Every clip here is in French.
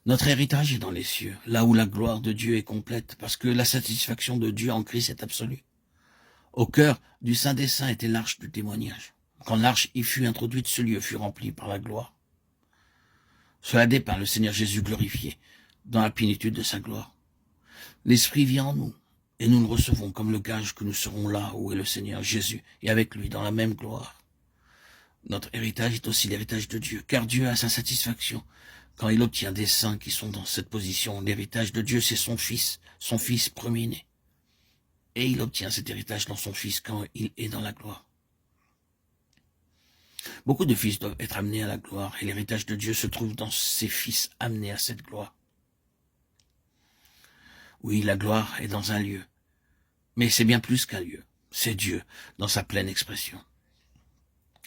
Notre héritage est dans les cieux, là où la gloire de Dieu est complète, parce que la satisfaction de Dieu en Christ est absolue. Au cœur du Saint des Saints était l'arche du témoignage. Quand l'arche y fut introduite, ce lieu fut rempli par la gloire. Cela dépeint le Seigneur Jésus glorifié, dans la plénitude de sa gloire. L'Esprit vient en nous, et nous le recevons comme le gage que nous serons là où est le Seigneur Jésus, et avec lui dans la même gloire. Notre héritage est aussi l'héritage de Dieu, car Dieu a sa satisfaction quand il obtient des saints qui sont dans cette position. L'héritage de Dieu, c'est son Fils premier-né. Et il obtient cet héritage dans son Fils quand il est dans la gloire. Beaucoup de fils doivent être amenés à la gloire, et l'héritage de Dieu se trouve dans ses fils amenés à cette gloire. Oui, la gloire est dans un lieu, mais c'est bien plus qu'un lieu, c'est Dieu dans sa pleine expression.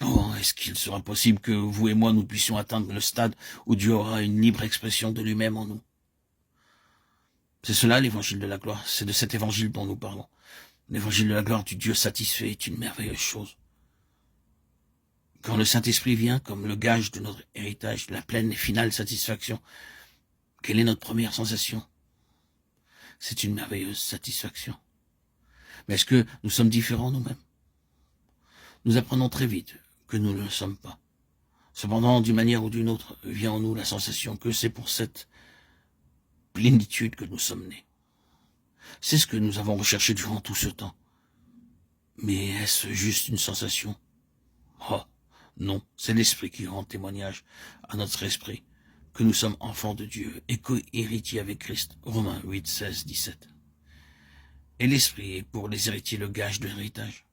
Oh, est-ce qu'il sera possible que vous et moi nous puissions atteindre le stade où Dieu aura une libre expression de lui-même en nous? C'est cela l'évangile de la gloire, c'est de cet évangile dont nous parlons. L'évangile de la gloire du Dieu satisfait est une merveilleuse chose. Quand le Saint-Esprit vient comme le gage de notre héritage, la pleine et finale satisfaction, quelle est notre première sensation? C'est une merveilleuse satisfaction. Mais est-ce que nous sommes différents nous-mêmes? Nous apprenons très vite que nous ne le sommes pas. Cependant, d'une manière ou d'une autre, vient en nous la sensation que c'est pour cette plénitude que nous sommes nés. C'est ce que nous avons recherché durant tout ce temps. Mais est-ce juste une sensation? Oh, non, c'est l'Esprit qui rend témoignage à notre esprit que nous sommes enfants de Dieu et co-héritiers avec Christ. Romains 8, 16, 17. Et l'Esprit est pour les héritiers le gage de l'héritage.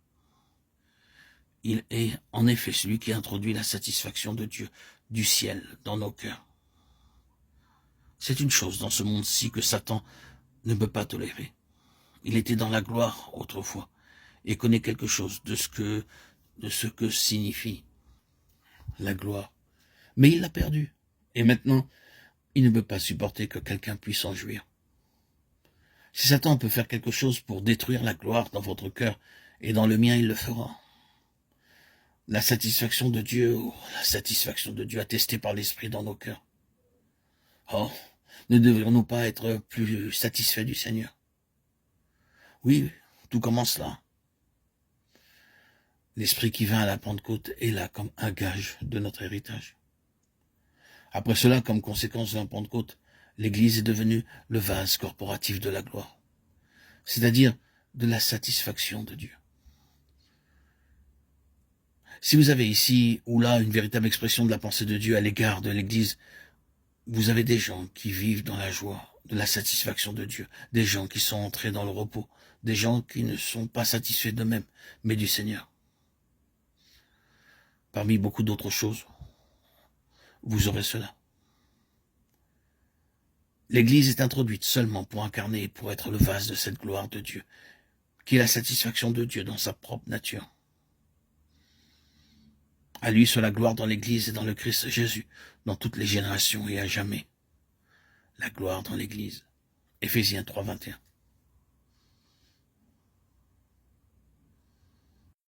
Il est en effet celui qui introduit la satisfaction de Dieu, du ciel, dans nos cœurs. C'est une chose dans ce monde-ci que Satan ne peut pas tolérer. Il était dans la gloire autrefois et connaît quelque chose de ce que signifie la gloire. Mais il l'a perdu. Et maintenant, il ne peut pas supporter que quelqu'un puisse en jouir. Si Satan peut faire quelque chose pour détruire la gloire dans votre cœur et dans le mien, il le fera. La satisfaction de Dieu attestée par l'Esprit dans nos cœurs. Oh, ne devrions-nous pas être plus satisfaits du Seigneur? Oui, tout commence là. L'Esprit qui vint à la Pentecôte est là comme un gage de notre héritage. Après cela, comme conséquence de la Pentecôte, l'Église est devenue le vase corporatif de la gloire, c'est-à-dire de la satisfaction de Dieu. Si vous avez ici ou là une véritable expression de la pensée de Dieu à l'égard de l'Église, vous avez des gens qui vivent dans la joie de la satisfaction de Dieu, des gens qui sont entrés dans le repos, des gens qui ne sont pas satisfaits d'eux-mêmes, mais du Seigneur. Parmi beaucoup d'autres choses, vous aurez cela. L'Église est introduite seulement pour incarner et pour être le vase de cette gloire de Dieu, qui est la satisfaction de Dieu dans sa propre nature. À lui soit la gloire dans l'Église et dans le Christ Jésus, dans toutes les générations et à jamais. La gloire dans l'Église. Éphésiens 3, 21.